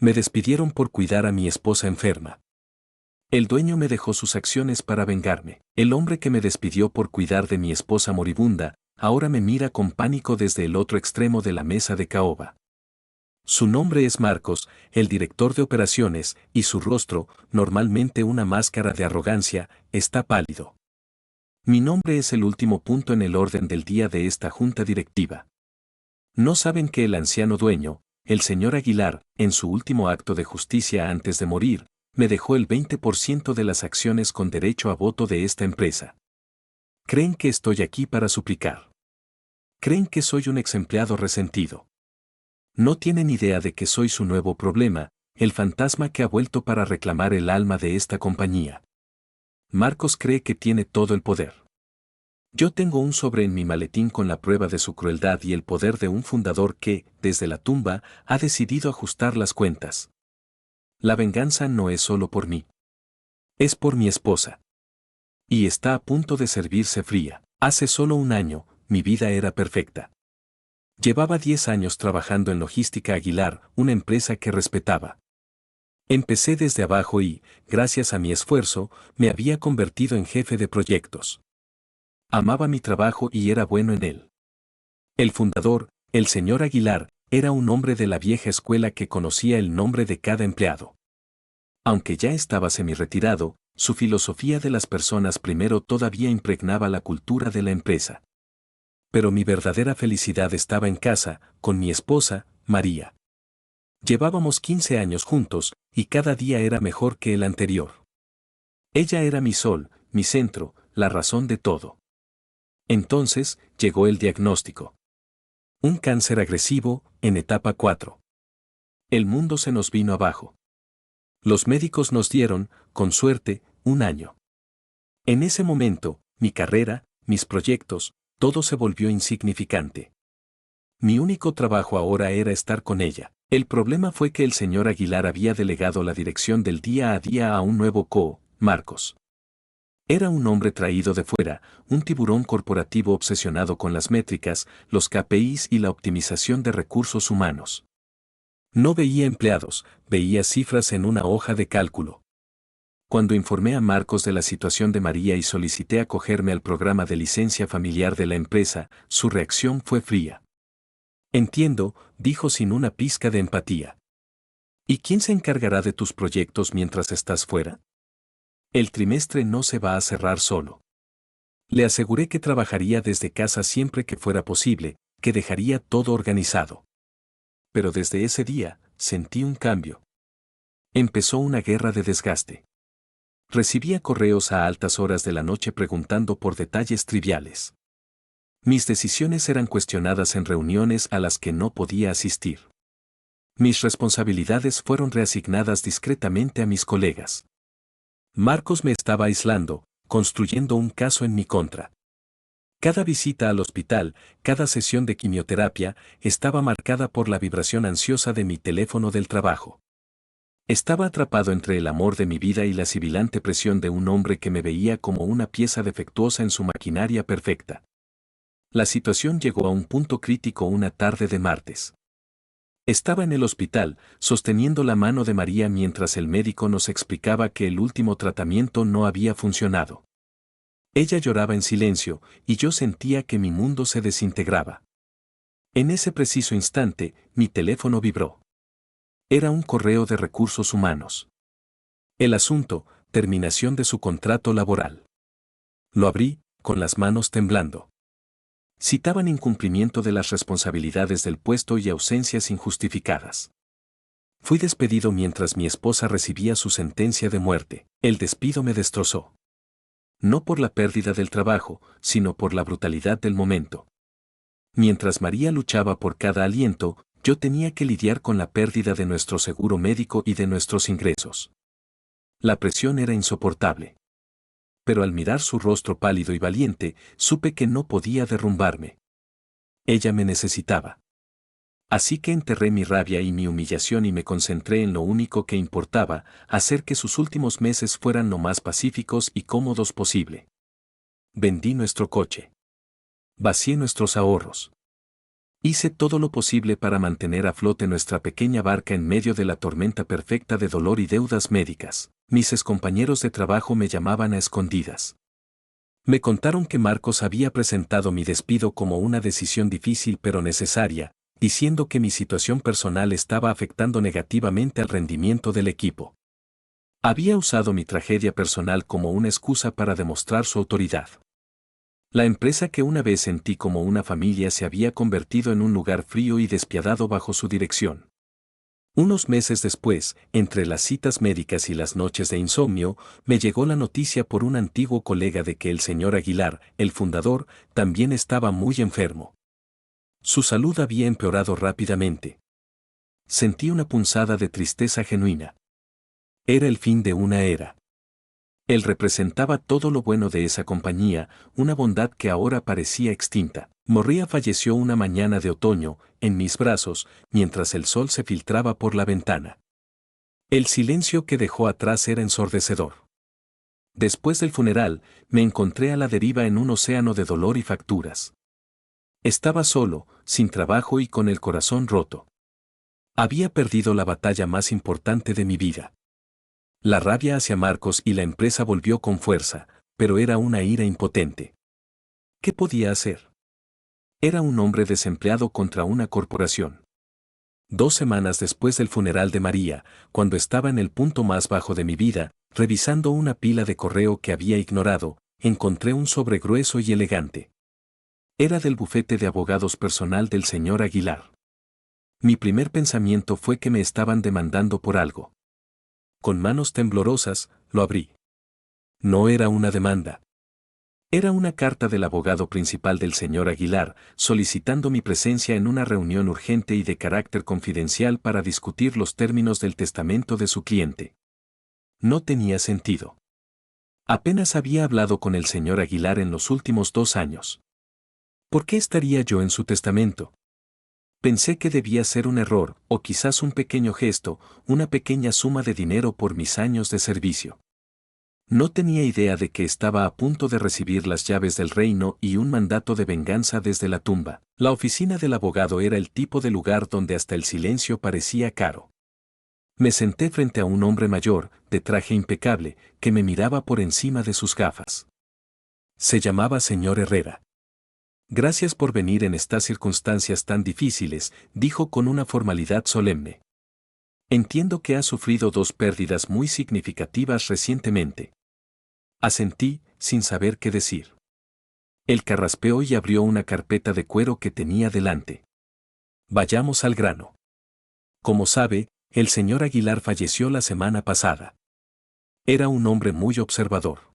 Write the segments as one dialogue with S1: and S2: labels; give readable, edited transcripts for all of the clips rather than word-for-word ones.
S1: Me despidieron por cuidar a mi esposa enferma. El dueño me dejó sus acciones para vengarme. El hombre que me despidió por cuidar de mi esposa moribunda, ahora me mira con pánico desde el otro extremo de la mesa de caoba. Su nombre es Marcos, el director de operaciones, y su rostro, normalmente una máscara de arrogancia, está pálido. Mi nombre es el último punto en el orden del día de esta junta directiva. No saben que el anciano dueño, el señor Aguilar, en su último acto de justicia antes de morir, me dejó el 20% de las acciones con derecho a voto de esta empresa. Creen que estoy aquí para suplicar. Creen que soy un exempleado resentido. No tienen idea de que soy su nuevo problema, el fantasma que ha vuelto para reclamar el alma de esta compañía. Marcos cree que tiene todo el poder. Yo tengo un sobre en mi maletín con la prueba de su crueldad y el poder de un fundador que, desde la tumba, ha decidido ajustar las cuentas. La venganza no es solo por mí. Es por mi esposa. Y está a punto de servirse fría. Hace solo un año, mi vida era perfecta. Llevaba 10 años trabajando en Logística Aguilar, una empresa que respetaba. Empecé desde abajo y, gracias a mi esfuerzo, me había convertido en jefe de proyectos. Amaba mi trabajo y era bueno en él. El fundador, el señor Aguilar, era un hombre de la vieja escuela que conocía el nombre de cada empleado. Aunque ya estaba semi-retirado, su filosofía de las personas primero todavía impregnaba la cultura de la empresa. Pero mi verdadera felicidad estaba en casa, con mi esposa, María. Llevábamos 15 años juntos, y cada día era mejor que el anterior. Ella era mi sol, mi centro, la razón de todo. Entonces, llegó el diagnóstico. Un cáncer agresivo, en etapa 4. El mundo se nos vino abajo. Los médicos nos dieron, con suerte, un año. En ese momento, mi carrera, mis proyectos, todo se volvió insignificante. Mi único trabajo ahora era estar con ella. El problema fue que el señor Aguilar había delegado la dirección del día a día a un nuevo Marcos. Era un hombre traído de fuera, un tiburón corporativo obsesionado con las métricas, los KPIs y la optimización de recursos humanos. No veía empleados, veía cifras en una hoja de cálculo. Cuando informé a Marcos de la situación de María y solicité acogerme al programa de licencia familiar de la empresa, su reacción fue fría. Entiendo, dijo sin una pizca de empatía. ¿Y quién se encargará de tus proyectos mientras estás fuera? El trimestre no se va a cerrar solo. Le aseguré que trabajaría desde casa siempre que fuera posible, que dejaría todo organizado. Pero desde ese día, sentí un cambio. Empezó una guerra de desgaste. Recibía correos a altas horas de la noche preguntando por detalles triviales. Mis decisiones eran cuestionadas en reuniones a las que no podía asistir. Mis responsabilidades fueron reasignadas discretamente a mis colegas. Marcos me estaba aislando, construyendo un caso en mi contra. Cada visita al hospital, cada sesión de quimioterapia, estaba marcada por la vibración ansiosa de mi teléfono del trabajo. Estaba atrapado entre el amor de mi vida y la sibilante presión de un hombre que me veía como una pieza defectuosa en su maquinaria perfecta. La situación llegó a un punto crítico una tarde de martes. Estaba en el hospital, sosteniendo la mano de María mientras el médico nos explicaba que el último tratamiento no había funcionado. Ella lloraba en silencio, y yo sentía que mi mundo se desintegraba. En ese preciso instante, mi teléfono vibró. Era un correo de recursos humanos. El asunto, terminación de su contrato laboral. Lo abrí, con las manos temblando. Citaban incumplimiento de las responsabilidades del puesto y ausencias injustificadas. Fui despedido mientras mi esposa recibía su sentencia de muerte. El despido me destrozó. No por la pérdida del trabajo, sino por la brutalidad del momento. Mientras María luchaba por cada aliento, yo tenía que lidiar con la pérdida de nuestro seguro médico y de nuestros ingresos. La presión era insoportable. Pero al mirar su rostro pálido y valiente, supe que no podía derrumbarme. Ella me necesitaba. Así que enterré mi rabia y mi humillación y me concentré en lo único que importaba, hacer que sus últimos meses fueran lo más pacíficos y cómodos posible. Vendí nuestro coche. Vacié nuestros ahorros. Hice todo lo posible para mantener a flote nuestra pequeña barca en medio de la tormenta perfecta de dolor y deudas médicas. Mis excompañeros de trabajo me llamaban a escondidas. Me contaron que Marcos había presentado mi despido como una decisión difícil pero necesaria, diciendo que mi situación personal estaba afectando negativamente al rendimiento del equipo. Había usado mi tragedia personal como una excusa para demostrar su autoridad. La empresa que una vez sentí como una familia se había convertido en un lugar frío y despiadado bajo su dirección. Unos meses después, entre las citas médicas y las noches de insomnio, me llegó la noticia por un antiguo colega de que el señor Aguilar, el fundador, también estaba muy enfermo. Su salud había empeorado rápidamente. Sentí una punzada de tristeza genuina. Era el fin de una era. Él representaba todo lo bueno de esa compañía, una bondad que ahora parecía extinta. Morría falleció una mañana de otoño, en mis brazos, mientras el sol se filtraba por la ventana. El silencio que dejó atrás era ensordecedor. Después del funeral, me encontré a la deriva en un océano de dolor y facturas. Estaba solo, sin trabajo y con el corazón roto. Había perdido la batalla más importante de mi vida. La rabia hacia Marcos y la empresa volvió con fuerza, pero era una ira impotente. ¿Qué podía hacer? Era un hombre desempleado contra una corporación. 2 semanas después del funeral de María, cuando estaba en el punto más bajo de mi vida, revisando una pila de correo que había ignorado, encontré un sobre grueso y elegante. Era del bufete de abogados personal del señor Aguilar. Mi primer pensamiento fue que me estaban demandando por algo. Con manos temblorosas, lo abrí. No era una demanda. Era una carta del abogado principal del señor Aguilar, solicitando mi presencia en una reunión urgente y de carácter confidencial para discutir los términos del testamento de su cliente. No tenía sentido. Apenas había hablado con el señor Aguilar en los últimos 2 años. ¿Por qué estaría yo en su testamento? Pensé que debía ser un error, o quizás un pequeño gesto, una pequeña suma de dinero por mis años de servicio. No tenía idea de que estaba a punto de recibir las llaves del reino y un mandato de venganza desde la tumba. La oficina del abogado era el tipo de lugar donde hasta el silencio parecía caro. Me senté frente a un hombre mayor, de traje impecable, que me miraba por encima de sus gafas. Se llamaba señor Herrera. Gracias por venir en estas circunstancias tan difíciles, dijo con una formalidad solemne. Entiendo que ha sufrido 2 pérdidas muy significativas recientemente. Asentí, sin saber qué decir. Él carraspeó y abrió una carpeta de cuero que tenía delante. Vayamos al grano. Como sabe, el señor Aguilar falleció la semana pasada. Era un hombre muy observador.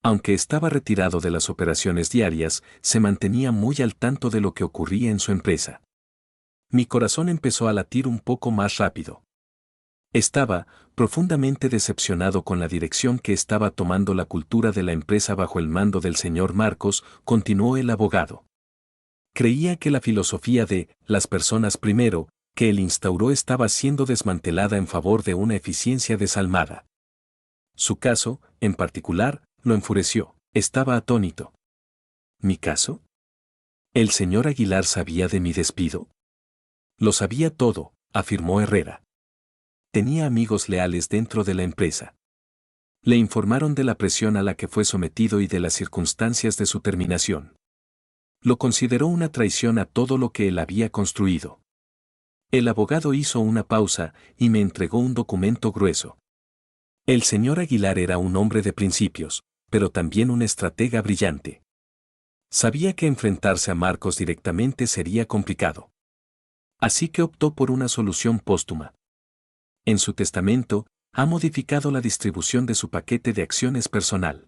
S1: Aunque estaba retirado de las operaciones diarias, se mantenía muy al tanto de lo que ocurría en su empresa. Mi corazón empezó a latir un poco más rápido. Estaba profundamente decepcionado con la dirección que estaba tomando la cultura de la empresa bajo el mando del señor Marcos, continuó el abogado. Creía que la filosofía de las personas primero, que él instauró estaba siendo desmantelada en favor de una eficiencia desalmada. Su caso, en particular, lo enfureció. Estaba atónito. ¿Mi caso? ¿El señor Aguilar sabía de mi despido? Lo sabía todo, afirmó Herrera. Tenía amigos leales dentro de la empresa. Le informaron de la presión a la que fue sometido y de las circunstancias de su terminación. Lo consideró una traición a todo lo que él había construido. El abogado hizo una pausa y me entregó un documento grueso. El señor Aguilar era un hombre de principios, pero también un estratega brillante. Sabía que enfrentarse a Marcos directamente sería complicado. Así que optó por una solución póstuma. En su testamento, ha modificado la distribución de su paquete de acciones personal.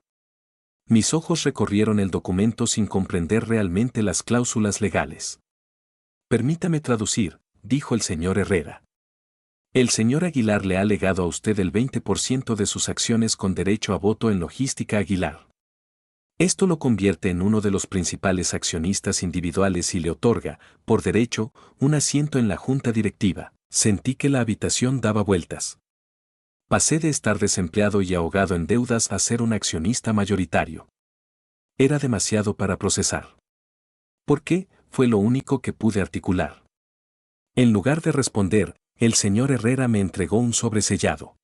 S1: Mis ojos recorrieron el documento sin comprender realmente las cláusulas legales. Permítame traducir, dijo el señor Herrera. El señor Aguilar le ha legado a usted el 20% de sus acciones con derecho a voto en Logística Aguilar. Esto lo convierte en uno de los principales accionistas individuales y le otorga, por derecho, un asiento en la junta directiva. Sentí que la habitación daba vueltas. Pasé de estar desempleado y ahogado en deudas a ser un accionista mayoritario. Era demasiado para procesar. ¿Por qué? fue lo único que pude articular. En lugar de responder, el señor Herrera me entregó un sobresellado.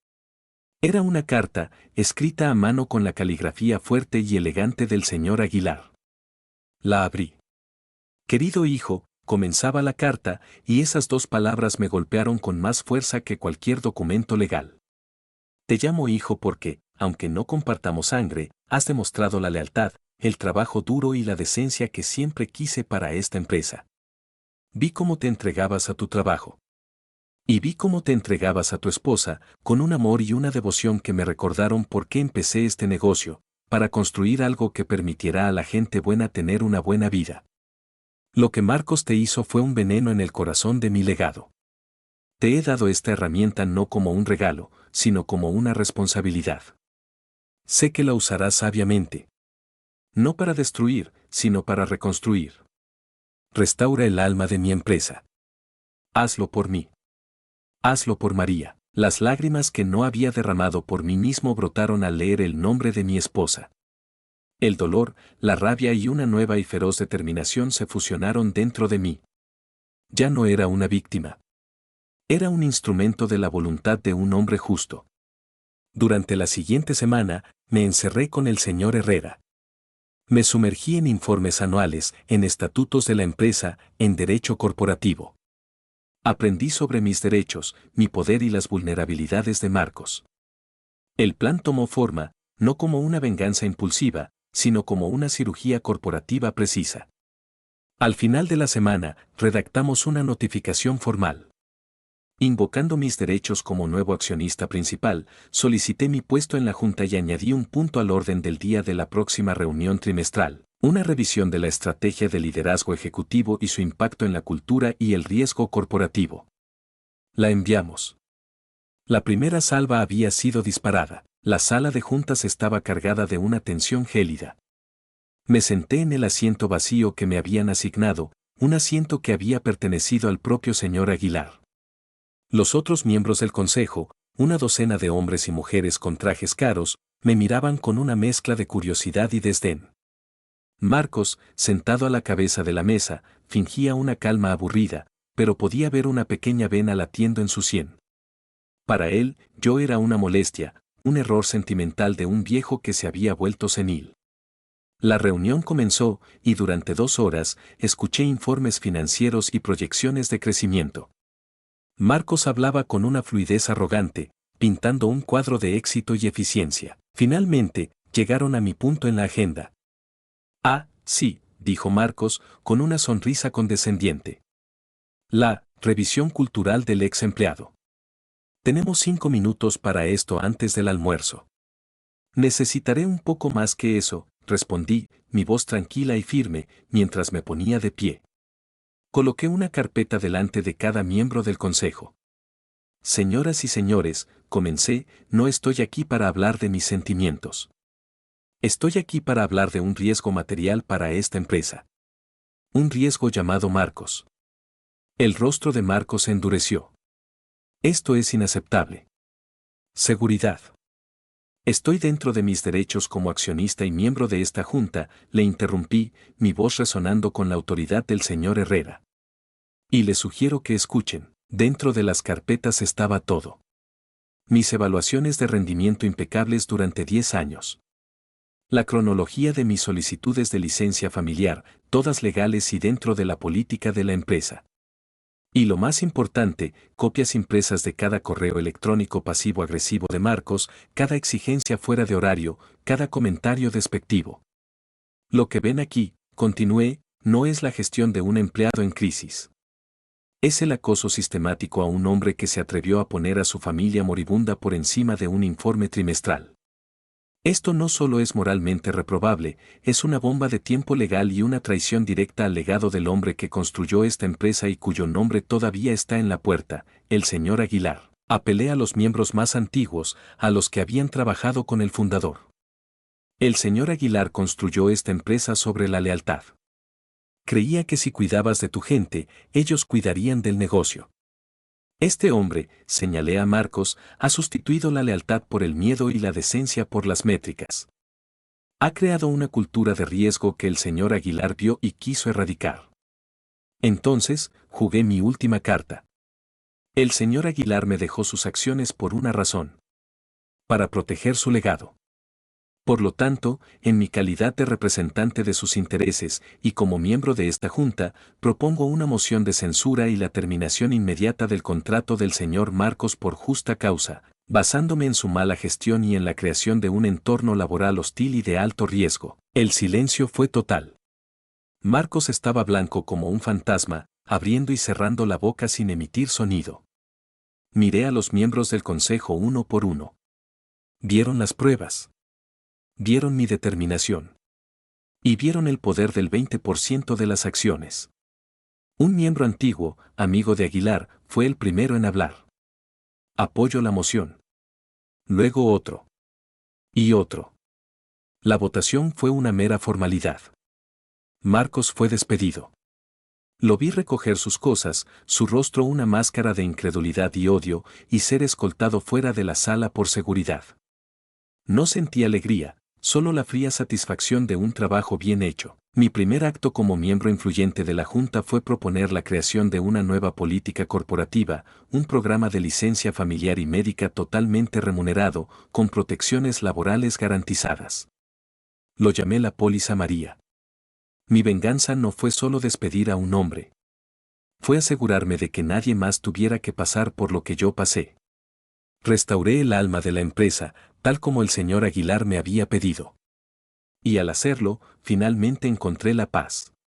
S1: Era una carta, escrita a mano con la caligrafía fuerte y elegante del señor Aguilar. La abrí. Querido hijo, comenzaba la carta, y esas dos palabras me golpearon con más fuerza que cualquier documento legal. Te llamo hijo porque, aunque no compartamos sangre, has demostrado la lealtad, el trabajo duro y la decencia que siempre quise para esta empresa. Vi cómo te entregabas a tu trabajo. Y vi cómo te entregabas a tu esposa, con un amor y una devoción que me recordaron por qué empecé este negocio, para construir algo que permitiera a la gente buena tener una buena vida. Lo que Marcos te hizo fue un veneno en el corazón de mi legado. Te he dado esta herramienta no como un regalo, sino como una responsabilidad. Sé que la usarás sabiamente. No para destruir, sino para reconstruir. Restaura el alma de mi empresa. Hazlo por mí. Hazlo por María. Las lágrimas que no había derramado por mí mismo brotaron al leer el nombre de mi esposa. El dolor, la rabia y una nueva y feroz determinación se fusionaron dentro de mí. Ya no era una víctima. Era un instrumento de la voluntad de un hombre justo. Durante la siguiente semana, me encerré con el señor Herrera. Me sumergí en informes anuales, en estatutos de la empresa, en derecho corporativo. Aprendí sobre mis derechos, mi poder y las vulnerabilidades de Marcos. El plan tomó forma, no como una venganza impulsiva, sino como una cirugía corporativa precisa. Al final de la semana, redactamos una notificación formal. Invocando mis derechos como nuevo accionista principal, solicité mi puesto en la Junta y añadí un punto al orden del día de la próxima reunión trimestral, una revisión de la estrategia de liderazgo ejecutivo y su impacto en la cultura y el riesgo corporativo. La enviamos. La primera salva había sido disparada. La sala de juntas estaba cargada de una tensión gélida. Me senté en el asiento vacío que me habían asignado, un asiento que había pertenecido al propio señor Aguilar. Los otros miembros del consejo, una docena de hombres y mujeres con trajes caros, me miraban con una mezcla de curiosidad y desdén. Marcos, sentado a la cabeza de la mesa, fingía una calma aburrida, pero podía ver una pequeña vena latiendo en su sien. Para él, yo era una molestia, un error sentimental de un viejo que se había vuelto senil. La reunión comenzó, y durante 2 horas, escuché informes financieros y proyecciones de crecimiento. Marcos hablaba con una fluidez arrogante, pintando un cuadro de éxito y eficiencia. Finalmente, llegaron a mi punto en la agenda. Ah, sí, dijo Marcos, con una sonrisa condescendiente. La revisión cultural del ex empleado. Tenemos 5 minutos para esto antes del almuerzo. Necesitaré un poco más que eso, respondí, mi voz tranquila y firme, mientras me ponía de pie. Coloqué una carpeta delante de cada miembro del consejo. Señoras y señores, comencé, no estoy aquí para hablar de mis sentimientos. Estoy aquí para hablar de un riesgo material para esta empresa. Un riesgo llamado Marcos. El rostro de Marcos se endureció. Esto es inaceptable. Seguridad. Estoy dentro de mis derechos como accionista y miembro de esta junta, le interrumpí, mi voz resonando con la autoridad del señor Herrera. Y les sugiero que escuchen, dentro de las carpetas estaba todo. Mis evaluaciones de rendimiento impecables durante 10 años. La cronología de mis solicitudes de licencia familiar, todas legales y dentro de la política de la empresa. Y lo más importante, copias impresas de cada correo electrónico pasivo-agresivo de Marcos, cada exigencia fuera de horario, cada comentario despectivo. Lo que ven aquí, continué, no es la gestión de un empleado en crisis. Es el acoso sistemático a un hombre que se atrevió a poner a su familia moribunda por encima de un informe trimestral. Esto no solo es moralmente reprobable, es una bomba de tiempo legal y una traición directa al legado del hombre que construyó esta empresa y cuyo nombre todavía está en la puerta, el señor Aguilar. Apelé a los miembros más antiguos, a los que habían trabajado con el fundador. El señor Aguilar construyó esta empresa sobre la lealtad. Creía que si cuidabas de tu gente, ellos cuidarían del negocio. Este hombre, señalé a Marcos, ha sustituido la lealtad por el miedo y la decencia por las métricas. Ha creado una cultura de riesgo que el señor Aguilar vio y quiso erradicar. Entonces, jugué mi última carta. El señor Aguilar me dejó sus acciones por una razón. Para proteger su legado. Por lo tanto, en mi calidad de representante de sus intereses y como miembro de esta Junta, propongo una moción de censura y la terminación inmediata del contrato del señor Marcos por justa causa, basándome en su mala gestión y en la creación de un entorno laboral hostil y de alto riesgo. El silencio fue total. Marcos estaba blanco como un fantasma, abriendo y cerrando la boca sin emitir sonido. Miré a los miembros del consejo uno por uno. Vieron las pruebas. Vieron mi determinación. Y vieron el poder del 20% de las acciones. Un miembro antiguo, amigo de Aguilar, fue el primero en hablar. Apoyo la moción. Luego otro. Y otro. La votación fue una mera formalidad. Marcos fue despedido. Lo vi recoger sus cosas, su rostro una máscara de incredulidad y odio, y ser escoltado fuera de la sala por seguridad. No sentí alegría, solo la fría satisfacción de un trabajo bien hecho. Mi primer acto como miembro influyente de la Junta fue proponer la creación de una nueva política corporativa, un programa de licencia familiar y médica totalmente remunerado, con protecciones laborales garantizadas. Lo llamé la póliza María. Mi venganza no fue solo despedir a un hombre. Fue asegurarme de que nadie más tuviera que pasar por lo que yo pasé. Restauré el alma de la empresa, tal como el señor Aguilar me había pedido. Y al hacerlo, finalmente encontré la paz.